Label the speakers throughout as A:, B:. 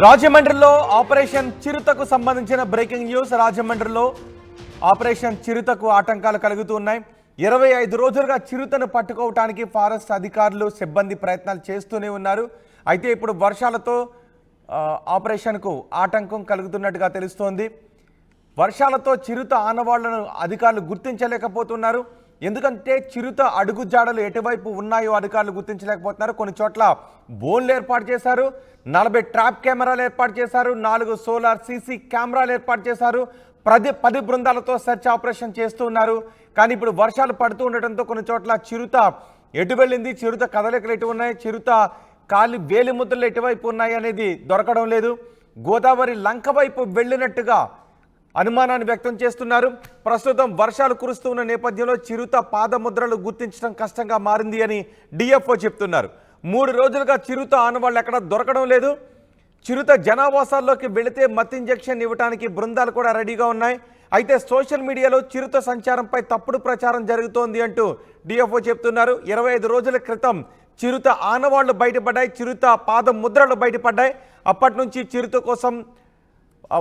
A: రాజమండ్రిలో ఆపరేషన్ చిరుతకు సంబంధించిన breaking news. రాజమండ్రిలో ఆపరేషన్ చిరుతకు ఆటంకాలు కలుగుతూ ఉన్నాయి. 25 రోజులుగా చిరుతను పట్టుకోవడానికి ఫారెస్ట్ అధికారులు సిబ్బంది ప్రయత్నాలు చేస్తూనే ఉన్నారు. అయితే ఇప్పుడు వర్షాలతో ఆపరేషన్కు ఆటంకం కలుగుతున్నట్టుగా తెలుస్తోంది. వర్షాలతో చిరుత ఆనవాళ్లను అధికారులు గుర్తించలేకపోతున్నారు. ఎందుకంటే చిరుత అడుగుజాడలు ఎటువైపు ఉన్నాయో అధికారులు గుర్తించలేకపోతున్నారు. కొన్ని చోట్ల బోన్లు ఏర్పాటు చేశారు, 40 ట్రాప్ కెమెరాలు ఏర్పాటు చేశారు, 4 సోలార్ సీసీ కెమెరాలు ఏర్పాటు చేశారు. 10 బృందాలతో సెర్చ్ ఆపరేషన్ చేస్తూ ఉన్నారు. కానీ ఇప్పుడు వర్షాలు పడుతూ ఉండటంతో కొన్ని చోట్ల చిరుత ఎటు వెళ్ళింది, చిరుత కదలికలు ఎటు ఉన్నాయి, చిరుత కాలి వేలి ముద్రలు ఎటువైపు ఉన్నాయి అనేది దొరకడం లేదు. గోదావరి లంక వైపు వెళ్ళినట్టుగా అనుమానాన్ని వ్యక్తం చేస్తున్నారు. ప్రస్తుతం వర్షాలు కురుస్తున్న నేపథ్యంలో చిరుత పాదముద్రలు గుర్తించడం కష్టంగా మారింది అని డిఎఫ్ఓ చెప్తున్నారు. 3 రోజులుగా చిరుత ఆనవాళ్ళు ఎక్కడ దొరకడం లేదు. చిరుత జనావాసాల్లోకి వెళితే మత్ ఇంజెక్షన్ ఇవ్వడానికి బృందాలు కూడా రెడీగా ఉన్నాయి. అయితే సోషల్ మీడియాలో చిరుత సంచారంపై తప్పుడు ప్రచారం జరుగుతోంది అంటూ డిఎఫ్ఓ చెప్తున్నారు. 25 రోజుల క్రితం చిరుత ఆనవాళ్లు బయటపడ్డాయి, చిరుత పాదముద్రలు బయటపడ్డాయి. అప్పటి నుంచి చిరుత కోసం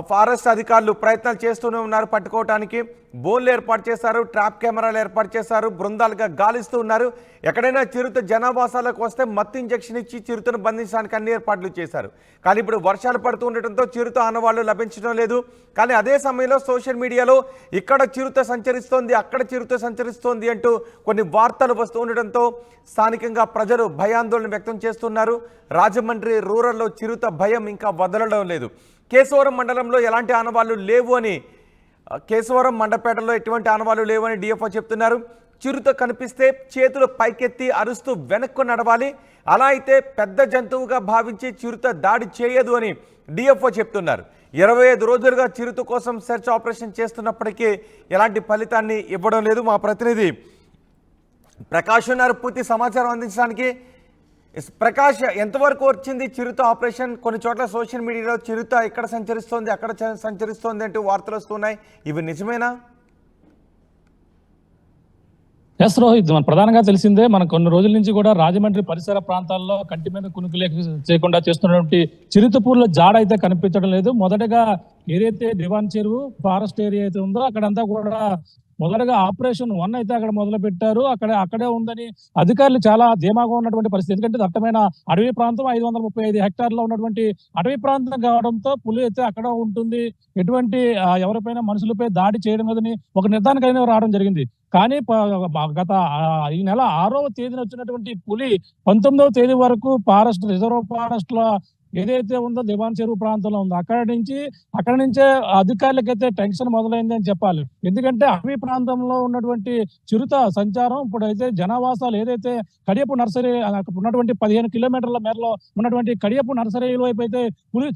A: ఫారెస్ట్ అధికారులు ప్రయత్నాలు చేస్తూనే ఉన్నారు. పట్టుకోవడానికి బోన్లు ఏర్పాటు చేశారు, ట్రాప్ కెమెరాలు ఏర్పాటు చేశారు, బృందాలుగా గాలిస్తూ ఉన్నారు. ఎక్కడైనా చిరుత జనావాసాలకు వస్తే మత్తు ఇంజెక్షన్ ఇచ్చి చిరుతను బంధించడానికి అన్ని ఏర్పాట్లు చేశారు. కానీ ఇప్పుడు వర్షాలు పడుతూ ఉండటంతో చిరుత ఆనవాళ్లు లభించడం లేదు. కానీ అదే సమయంలో సోషల్ మీడియాలో ఇక్కడ చిరుత సంచరిస్తోంది, అక్కడ చిరుత సంచరిస్తోంది అంటూ కొన్ని వార్తలు వస్తూ ఉండటంతో స్థానికంగా ప్రజలు భయాందోళన వ్యక్తం చేస్తున్నారు. రాజమండ్రి రూరల్లో చిరుత భయం ఇంకా వదలడం లేదు. కేశవరం మండలంలో ఎలాంటి ఆనవాళ్లు లేవు అని, కేశవరం మండపేటలో ఎటువంటి ఆనవాళ్లు లేవు అని డిఎఫ్ఓ చెప్తున్నారు. చిరుత కనిపిస్తే చేతులు పైకెత్తి అరుస్తూ వెనక్కు నడవాలి, అలా అయితే పెద్ద జంతువుగా భావించి చిరుత దాడి చేయదు అని డిఎఫ్ఓ చెప్తున్నారు. 25 రోజులుగా చిరుత కోసం సెర్చ్ ఆపరేషన్ చేస్తున్నప్పటికీ ఎలాంటి ఫలితాన్ని ఇవ్వడం లేదు. మా ప్రతినిధి ప్రకాష్ ఉన్నారు పూర్తి సమాచారం అందించడానికి. ప్రకాష్, ఎంతవరకు వచ్చింది చిరుత ఆపరేషన్? కొన్ని చోట్ల సోషల్ మీడియాలో చిరుత ఇక్కడ సంచరిస్తోంది, అక్కడ సంచరిస్తోంది అంటూ వార్తలు వస్తున్నాయి. ఇవి నిజమేనా?
B: ఎస్ రోహిత్, మన ప్రధానంగా తెలిసిందే, మన కొన్ని రోజుల నుంచి కూడా రాజమండ్రి పరిసర ప్రాంతాల్లో కంటి మీద కునుకు చేయకుండా చేస్తున్నటువంటి చిరుతపూర్ల జాడ అయితే కనిపించడం లేదు. మొదటగా ఏదైతే దివాన్ చెరువు ఫారెస్ట్ ఏరియా అయితే ఉందో అక్కడంతా కూడా మొదటగా ఆపరేషన్ 1 అయితే అక్కడ మొదలు పెట్టారు. అక్కడే ఉందని అధికారులు చాలా ధీమాగా ఉన్నటువంటి పరిస్థితి. ఎందుకంటే దట్టమైన అడవి ప్రాంతం, 535 హెక్టార్లో ఉన్నటువంటి అడవి ప్రాంతం కావడంతో పులి అయితే అక్కడ ఉంటుంది, ఎటువంటి ఎవరిపైన మనుషులపై దాడి చేయడం లేదని ఒక నిర్ధారణకైనా రావడం జరిగింది. కానీ గత ఈ నెల 6వ తేదీన వచ్చినటువంటి పులి 19వ తేదీ వరకు రిజర్వ్ ఫారెస్ట్ లో ఏదైతే ఉందో దివాన్ చెరువు ప్రాంతంలో ఉందో అక్కడ నుంచే అధికారులకైతే టెన్షన్ మొదలైంది అని చెప్పాలి. ఎందుకంటే అడవి ప్రాంతంలో ఉన్నటువంటి చిరుత సంచారం ఇప్పుడైతే జనావాసాలు ఏదైతే కడియపు నర్సరీ ఉన్నటువంటి 15 కిలోమీటర్ల మేరలో ఉన్నటువంటి కడియపు నర్సరీ వైపు అయితే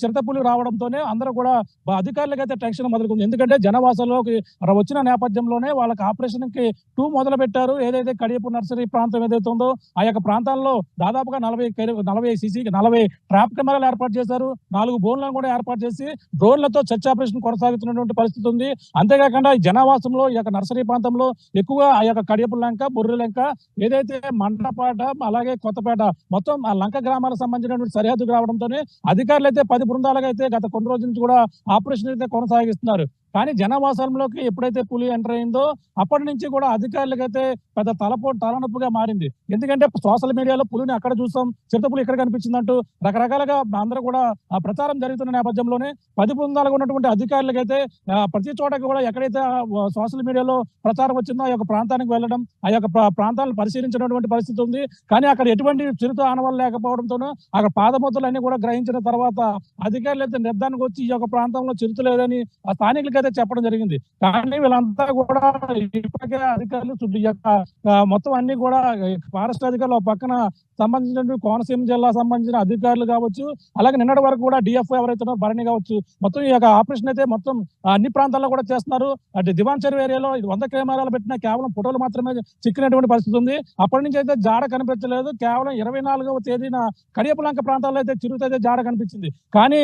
B: చిరుత పులి రావడంతోనే అందరూ కూడా అధికారులకైతే టెన్షన్ మొదలుకుంది. ఎందుకంటే జనావాసాల్లోకి వచ్చిన నేపథ్యంలోనే వాళ్ళకి ఆపరేషన్ కి 2 మొదలు పెట్టారు. ఏదైతే కడియపు నర్సరీ ప్రాంతం ఏదైతే ఉందో ఆ యొక్క ప్రాంతాల్లో దాదాపుగా 40 ట్రాప్ కెమెరాలు ఏర్పాటు చేశారు, 4 బోన్లను కూడా ఏర్పాటు చేసి డ్రోన్లతో సెర్చ్ ఆపరేషన్ కొనసాగుతున్నటువంటి పరిస్థితి ఉంది. అంతేకాకుండా ఈ జనావాసంలో ఈ యొక్క నర్సరీ ప్రాంతంలో ఎక్కువగా ఆ యొక్క కడియపు లంక, బొర్రె లంక, ఏదైతే మండపాట, అలాగే కొత్తపేట, మొత్తం ఆ లంక గ్రామాలకు సంబంధించినటువంటి సరిహద్దుకు రావడంతోనే అధికారులు అయితే 10 బృందాలుగా అయితే గత కొన్ని రోజుల నుంచి కూడా ఆపరేషన్ అయితే కొనసాగిస్తున్నారు. కానీ జనావాసంలోకి ఎప్పుడైతే పులి ఎంటర్ అయిందో అప్పటి నుంచి కూడా అధికారులకైతే పెద్ద తలనొప్పిగా మారింది. ఎందుకంటే సోషల్ మీడియాలో పులిని అక్కడ చూసాం, చిరుత పులి ఇక్కడ కనిపించిందంటూ రకరకాలుగా అందరూ కూడా ఆ ప్రచారం జరుగుతున్న నేపథ్యంలోనే 10 బృందాలుగా ఉన్నటువంటి అధికారులకైతే ప్రతి చోట కూడా ఎక్కడైతే సోషల్ మీడియాలో ప్రచారం వచ్చిందో ఆ యొక్క ప్రాంతానికి వెళ్ళడం, ఆ యొక్క ప్రాంతాలను పరిశీలించినటువంటి పరిస్థితి ఉంది. కానీ అక్కడ ఎటువంటి చిరుత ఆనవాళ్ళు లేకపోవడంతోనూ అక్కడ పాదముద్రలన్నీ కూడా గ్రహించిన తర్వాత అధికారులు అయితే నిర్ధారణకు వచ్చి ఈ యొక్క ప్రాంతంలో చిరుత లేదని ఆ స్థానికులకి అయితే చెప్పడం జరిగింది. కానీ వీళ్ళంతా కూడా ఇప్పటికే అధికారులు మొత్తం అన్ని కూడా ఫారెస్ట్ అధికారులు పక్కన సంబంధించిన కోనసీమ జిల్లా సంబంధించిన అధికారులు కావచ్చు, అలాగే నిన్నటి వరకు కూడా డిఎఫ్ఓ ఎవరైతే భరణి కావచ్చు, మొత్తం ఈ యొక్క ఆపరేషన్ అయితే మొత్తం అన్ని ప్రాంతాల్లో కూడా చేస్తున్నారు. అంటే దివాన్ చెరువు ఏరియాలో 100 కెమెరాలు పెట్టినా కేవలం ఫోటోలు మాత్రమే చిక్కినటువంటి పరిస్థితి ఉంది. అప్పటి నుంచి అయితే జాడ కనిపించలేదు. కేవలం 24వ తేదీన కడియపులంక ప్రాంతాల్లో అయితే చిరుత అయితే జాడ కనిపించింది. కానీ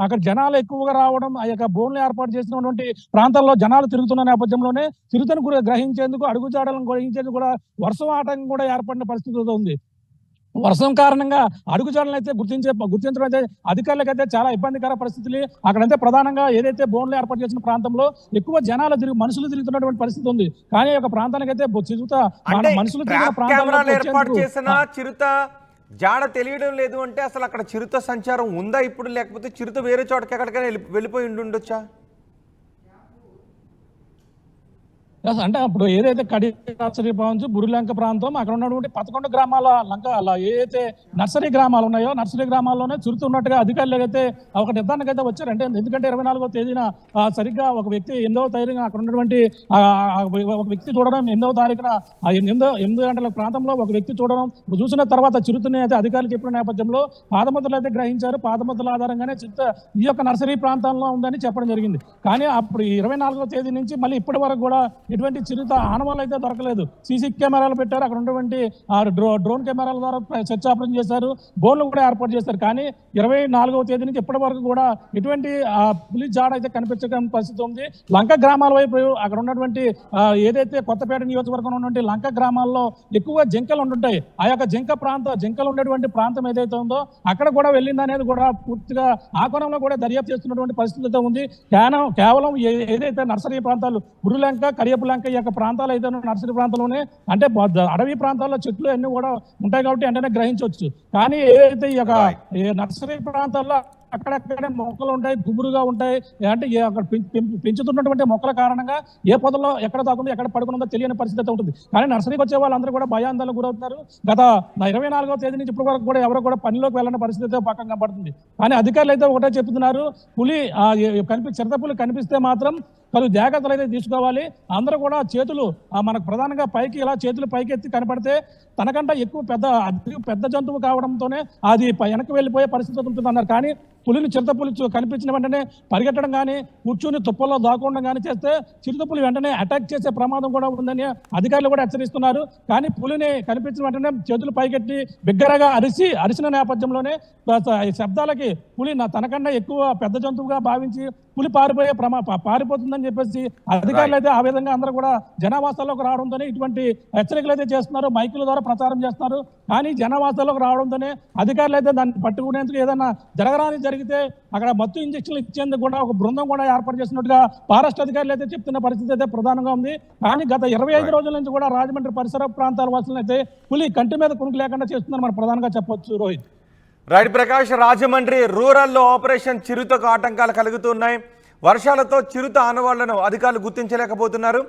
B: అక్కడ జనాలు ఎక్కువగా రావడం, ఆ యొక్క బోన్లు ఏర్పాటు చేసినటువంటి ప్రాంతాల్లో జనాలు తిరుగుతున్న నేపథ్యంలోనే చిరుతను గ్రహించేందుకు, అడుగుజాడలను గ్రహించేందుకు కూడా వర్షం ఆటంకం కూడా ఏర్పడిన పరిస్థితి ఉంది. వర్షం కారణంగా అడుగుజాడలను అయితే గుర్తించడం అయితే అధికారులకైతే చాలా ఇబ్బందికర పరిస్థితులు. అక్కడైతే ప్రధానంగా ఏదైతే బోన్లు ఏర్పాటు చేసిన ప్రాంతంలో ఎక్కువ మనుషులు తిరుగుతున్నటువంటి పరిస్థితి ఉంది. కానీ ఒక ప్రాంతానికి అయితే మనుషులు తిరిగిన
A: కెమెరాలు ఏర్పాటు
B: ప్రాంతాలకు
A: చేసిన చిరుత జాడ తెలియడం లేదు అంటే అసలు అక్కడ చిరుత సంచారం ఉందా ఇప్పుడు, లేకపోతే చిరుత వేరే చోటకి ఎక్కడికైనా వెళ్ళిపోయి ఉండొచ్చా?
B: అంటే అప్పుడు ఏదైతే కడి నర్సరీ భావించి బురిలంక ప్రాంతం అక్కడ ఉన్నటువంటి 11 గ్రామాల లంక అలా ఏదైతే నర్సరీ గ్రామాలు ఉన్నాయో నర్సరీ గ్రామాల్లోనే చురుతున్నట్టుగా అధికారులు అయితే ఒక నిర్ధారణకు అయితే వచ్చారు. అంటే ఎందుకంటే 24వ తేదీన సరిగ్గా ఒక వ్యక్తి 8వ తారీఖున అక్కడ ఉన్నటువంటి ఒక వ్యక్తి చూడడం, 8వ తారీఖున 8 గంటల ప్రాంతంలో ఒక వ్యక్తి చూడడం, చూసిన తర్వాత చిరుతని అయితే అధికారులు చెప్పిన నేపథ్యంలో పాదముద్రలు అయితే గ్రహించారు. పాదముద్రల ఆధారంగానే చిరుత ఈ యొక్క నర్సరీ ప్రాంతంలో ఉందని చెప్పడం జరిగింది. కానీ అప్పుడు 24వ తేదీ నుంచి మళ్ళీ ఇప్పటి వరకు కూడా ఎటువంటి చిరుత ఆనవాళ్ళు అయితే దొరకలేదు. సీసీ కెమెరాలు పెట్టారు, అక్కడ ఉన్నటువంటి డ్రోన్ కెమెరాల ద్వారా సెర్చ్ ఆపరేషన్ చేశారు, బోన్లు కూడా ఏర్పాటు చేశారు. కానీ 24వ తేదీ నుంచి ఇప్పటి వరకు కూడా ఎటువంటి పులి జాడ అయితే కనిపించే పరిస్థితి ఉంది. లంక గ్రామాల వైపు అక్కడ ఉన్నటువంటి ఏదైతే కొత్తపేట నియోజకవర్గంలో ఉన్నటువంటి లంక గ్రామాల్లో ఎక్కువ జింకలు ఉంటుంటాయి. ఆ యొక్క జింకలు ఉన్నటువంటి ప్రాంతం ఏదైతే ఉందో అక్కడ కూడా వెళ్ళింది అనేది కూడా పూర్తిగా ఆ కోణంలో కూడా దర్యాప్తు చేస్తున్నటువంటి పరిస్థితి అయితే ఉంది. కేవలం ఏదైతే నర్సరీ ప్రాంతాలు బుర్రులంక, కరియపులంక ఈ యొక్క ప్రాంతాలు అయితే నర్సరీ ప్రాంతంలోనే అంటే అడవి ప్రాంతాల్లో చెట్లు అన్ని కూడా ఉంటాయి కాబట్టి వెంటనే గ్రహించవచ్చు. కానీ ఏదైతే ఈ యొక్క నర్సరీ ప్రాంతాల్లో అక్కడక్కడే మొక్కలు ఉంటాయి, గుబురుగా ఉంటాయి. అంటే అక్కడ పెంచుతున్నటువంటి మొక్కల కారణంగా ఏ పొదలో ఎక్కడ తాకుందో ఎక్కడ పడుకుందో తెలియని పరిస్థితి అయితే ఉంటుంది. కానీ నర్సరీకి వచ్చే వాళ్ళందరూ కూడా భయాందోళనకు గురవుతున్నారు. గత 24వ తేదీ నుంచి ఇప్పటి వరకు కూడా ఎవరు కూడా పనిలోకి వెళ్ళని పరిస్థితి అయితే పక్కన పడుతుంది. కానీ అధికారులు అయితే ఒకటే చెప్తున్నారు, చిరుత పులి కనిపిస్తే మాత్రం పలు జాగ్రత్తలు అయితే తీసుకోవాలి. అందరూ కూడా చేతులు మనకు ప్రధానంగా పైకి ఇలా చేతులు పైకి ఎత్తి కనపడితే తనకంటే ఎక్కువ పెద్ద జంతువు కావడంతోనే అది వెనక్కి వెళ్ళిపోయే పరిస్థితి ఉంటుంది అన్నారు. కానీ చిరుత పులి కనిపించిన వెంటనే పరిగెట్టడం కానీ కూర్చుని తుప్పల్లో దాక్కోవడం కానీ చేస్తే చిరుత పులి వెంటనే అటాక్ చేసే ప్రమాదం కూడా ఉందని అధికారులు కూడా హెచ్చరిస్తున్నారు. కానీ పులిని కనిపించిన వెంటనే చేతులు పైకెట్టి బిగ్గరగా అరిసిన నేపథ్యంలోనే శబ్దాలకి పులి తనకన్నా ఎక్కువ పెద్ద జంతువుగా భావించి పులి పారిపోతుందని చెప్పేసి అధికారులు అయితే ఆ విధంగా అందరూ కూడా జనావాసాల్లోకి రావడంతోనే ఇటువంటి హెచ్చరికలు అయితే చేస్తున్నారు, మైకుల ద్వారా ప్రచారం చేస్తున్నారు. కానీ జనావాసాల్లోకి రావడంతోనే అధికారులు అయితే దాన్ని పట్టుకునేందుకు ఏదైనా జరిగితే అక్కడ మత్తు ఇంజక్షన్లు ఇచ్చేందుకు కూడా ఒక బృందం కూడా ఏర్పాటు చేసినట్టుగా ఫారెస్ట్ అధికారులు అయితే చెప్తున్న పరిస్థితి అయితే ప్రధానంగా ఉంది. కానీ గత 25 రోజుల నుంచి కూడా రాజమండ్రి పరిసర ప్రాంతాల వాసులను అయితే పులి కంటి మీద కునుకు లేకుండా చేస్తుందని మనం ప్రధానంగా చెప్పొచ్చు. రోహిత్.
A: రైట్ ప్రకాష్, రాజమండ్రి రూరల్లో ఆపరేషన్ చిరుతకు ఆటంకాలు కలుగుతున్నాయి. వర్షాలతో చిరుత ఆనవాళ్లను అధికారులు గుర్తించలేకపోతున్నారు.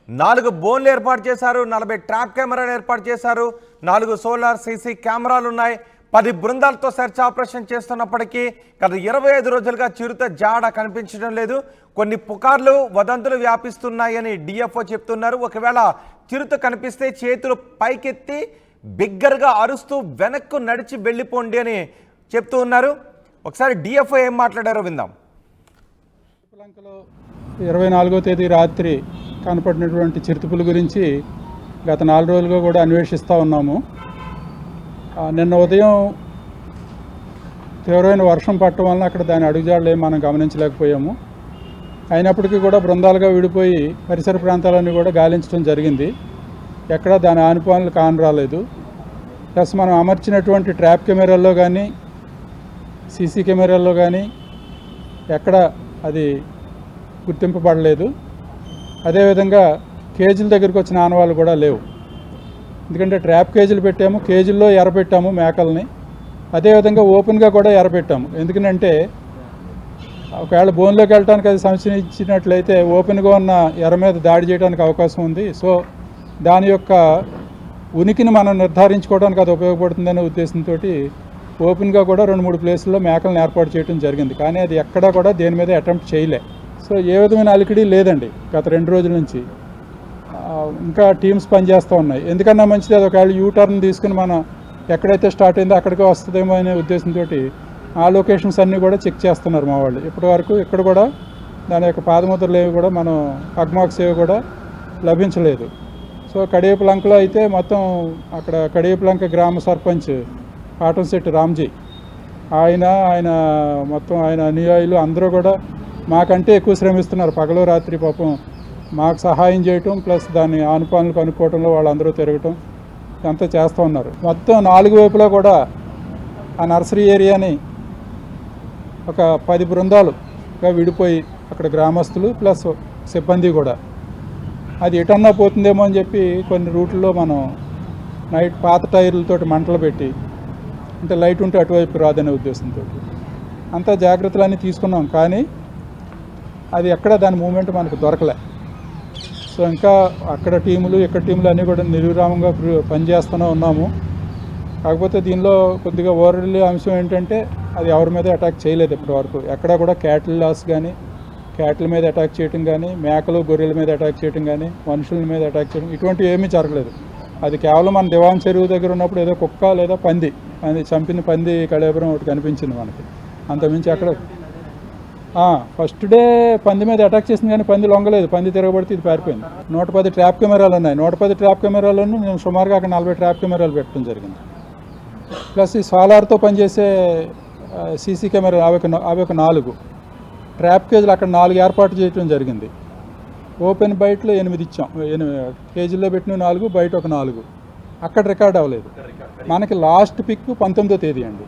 A: 4 బోన్లు ఏర్పాటు చేశారు, 40 ట్రాప్ కెమెరాలు ఏర్పాటు చేశారు, 4 సోలార్ సీసీ కెమెరాలు ఉన్నాయి. 10 బృందాలతో సెర్చ్ ఆపరేషన్ చేస్తున్నప్పటికీ గత 25 రోజులుగా చిరుత జాడ కనిపించడం లేదు. కొన్ని పుకార్లు వదంతులు వ్యాపిస్తున్నాయని డిఎఫ్ఓ చెప్తున్నారు. ఒకవేళ చిరుత కనిపిస్తే చేతులు పైకెత్తి బిగ్గరగా అరుస్తూ వెనక్కు నడిచి వెళ్ళిపోండి అని చెప్తూ ఉన్నారు. ఒకసారి డిఎఫ్ఓ ఏం మాట్లాడారో విందాం.
C: 24వ తేదీ రాత్రి కనపడినటువంటి చిరుతపులి గురించి గత 4 రోజులుగా కూడా అన్వేషిస్తూ ఉన్నాము. నిన్న ఉదయం తీవ్రమైన వర్షం పట్టడం వలన అక్కడ దాని అడుగుజాడలు ఏం మనం గమనించలేకపోయాము. అయినప్పటికీ కూడా బృందాలుగా విడిపోయి పరిసర ప్రాంతాలన్నీ కూడా గాలించడం జరిగింది. ఎక్కడా దాని ఆనుపానులు కానరాలేదు. ప్లస్ మనం అమర్చినటువంటి ట్రాప్ కెమెరాల్లో కానీ సీసీ కెమెరాల్లో కానీ ఎక్కడ అది గుర్తింపబడలేదు. అదేవిధంగా కేజీల దగ్గరికి వచ్చిన ఆనవాళ్ళు కూడా లేవు. ఎందుకంటే ట్రాప్ కేజీలు పెట్టాము, కేజీల్లో ఎరపెట్టాము మేకల్ని, అదేవిధంగా ఓపెన్గా కూడా ఎరపెట్టాము. ఎందుకంటే ఒకవేళ బోన్లోకి వెళ్ళడానికి అది సంచరించినట్లయితే ఓపెన్గా ఉన్న ఎర మీద దాడి చేయడానికి అవకాశం ఉంది. సో దాని యొక్క ఉనికిని మనం నిర్ధారించుకోవడానికి అది ఉపయోగపడుతుందనే ఉద్దేశంతో ఓపెన్గా కూడా 2-3 ప్లేసుల్లో మేకలను ఏర్పాటు చేయడం జరిగింది. కానీ అది ఎక్కడా కూడా దేని మీద అటెంప్ట్ చేయలే. సో ఏ విధమైన అలికిడి లేదండి గత 2 రోజుల నుంచి. ఇంకా టీమ్స్ పనిచేస్తూ ఉన్నాయి. ఎందుకన్నా మంచిది అది ఒకవేళ యూటర్న్ తీసుకుని మనం ఎక్కడైతే స్టార్ట్ అయిందో అక్కడికి వస్తుందేమో అనే ఉద్దేశంతో ఆ లొకేషన్స్ అన్నీ కూడా చెక్ చేస్తున్నారు మా వాళ్ళు. ఇప్పటి వరకు ఇక్కడ కూడా దాని యొక్క పాదముద్రలు ఏవి కూడా మనం అగ్మాక్స్ ఏవి కూడా లభించలేదు. సో కడియపులంకలో అయితే మొత్తం అక్కడ కడియపులంక గ్రామ సర్పంచ్ కాటంశెట్టి రామ్జీ ఆయన మొత్తం ఆయన అనుయాయులు అందరూ కూడా మాకంటే ఎక్కువ శ్రమిస్తున్నారు. పగలు రాత్రి పాపం మాకు సహాయం చేయటం ప్లస్ దాన్ని ఆనుపానులు కనుక్కోవడంలో వాళ్ళందరూ తిరగటం అంతా చేస్తూ ఉన్నారు. మొత్తం 4 వైపులా కూడా ఆ నర్సరీ ఏరియాని ఒక 10 బృందాలుగా విడిపోయి అక్కడ గ్రామస్తులు ప్లస్ సిబ్బంది కూడా అది ఎటన్నా పోతుందేమో అని చెప్పి కొన్ని రూట్లలో మనం నైట్ పాత టైర్లతోటి మంటలు పెట్టి అంటే లైట్ ఉంటే అటువైపు రాదనే ఉద్దేశంతో అంతా జాగ్రత్తలన్నీ తీసుకున్నాం. కానీ అది ఎక్కడ దాని మూమెంట్ మనకు దొరకలే. సో ఇంకా అక్కడ టీములు ఇక్కడ టీములు అన్నీ కూడా నిర్విరామంగా పనిచేస్తూనే ఉన్నాము. కాకపోతే దీనిలో కొద్దిగా ఓవర్లీ అంశం ఏంటంటే అది ఎవరి మీద అటాక్ చేయలేదు ఇప్పటివరకు. ఎక్కడ కూడా క్యాటిల్ లాస్ కానీ క్యాటిల్ మీద అటాక్ చేయడం కానీ మేకలు గొర్రెల మీద అటాక్ చేయడం కానీ మనుషుల మీద అటాక్ చేయడం ఇటువంటివి ఏమీ జరగలేదు. అది కేవలం మన దివాన్ చెరువు దగ్గర ఉన్నప్పుడు ఏదో కుక్క లేదా పంది అది చంపిన పంది కళేబరం ఒకటి కనిపించింది మనకి. అంతమించి అక్కడ ఫస్ట్ డే పంది మీద అటాక్ చేసింది కానీ పంది లొంగలేదు. పంది తిరగబడితే ఇది పారిపోయింది. 110 ట్రాప్ కెమెరాలు ఉన్నాయి. 110 ట్రాప్ కెమెరాలను నేను సుమారుగా అక్కడ 40 ట్రాప్ కెమెరాలు పెట్టడం జరిగింది. ప్లస్ ఈ సోలార్తో పనిచేసే సీసీ కెమెరా అవి ఒక 4 ట్రాప్ కేజీలు అక్కడ 4 ఏర్పాటు చేయడం జరిగింది. ఓపెన్ బయటలో 8 ఇచ్చాం. 8 కేజీల్లో పెట్టిన 4 బయట ఒక 4 అక్కడ రికార్డ్ అవ్వలేదు. మనకి లాస్ట్ పిక్ 19వ తేదీ అండి.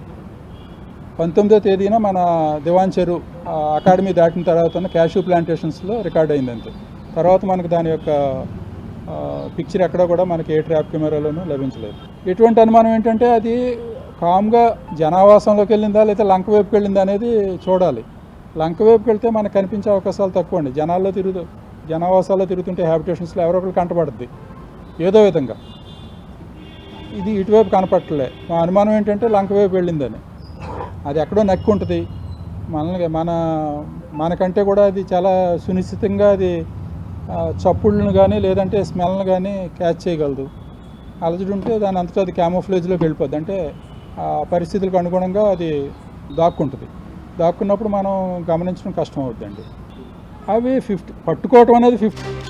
C: 19వ తేదీన మన దివాన్ చెరువు అకాడమీ దాటిన తర్వాత ఉన్న క్యాష్యూ ప్లాంటేషన్స్లో రికార్డ్ అయింది అంతే. తర్వాత మనకు దాని యొక్క పిక్చర్ ఎక్కడ కూడా మనకి ఏ ట్రాప్ కెమెరాలోనూ లభించలేదు. ఎటువంటి అనుమానం ఏంటంటే అది కామ్గా జనావాసంలోకి వెళ్ళిందా లేదా లంక వైపుకి వెళ్ళిందా అనేది చూడాలి. లంక వైపుకి వెళ్తే మనకు కనిపించే అవకాశాలు తక్కువ అండి. జనావాసాల్లో తిరుగుతుంటే హ్యాబిటేషన్స్లో ఎవరో ఒకరు కంటపడుద్ది ఏదో విధంగా. ఇది ఇటువైపు కనపట్టలే. మా అనుమానం ఏంటంటే లంక వైపు వెళ్ళిందని. అది ఎక్కడో నక్కి ఉంటుంది. మనకంటే కూడా అది చాలా సునిశ్చితంగా అది చప్పుళ్ళను కానీ లేదంటే స్మెల్ని కానీ క్యాచ్ చేయగలదు. అలజడి ఉంటే దాని అంతటా అది క్యామోఫ్లేజ్లోకి వెళ్ళిపోద్ది. అంటే పరిస్థితులకు అనుగుణంగా అది దాక్కుంటుంది. దాక్కున్నప్పుడు మనం గమనించడం కష్టం అవుతుందండి. అవి 50 పట్టుకోవటం అనేది 50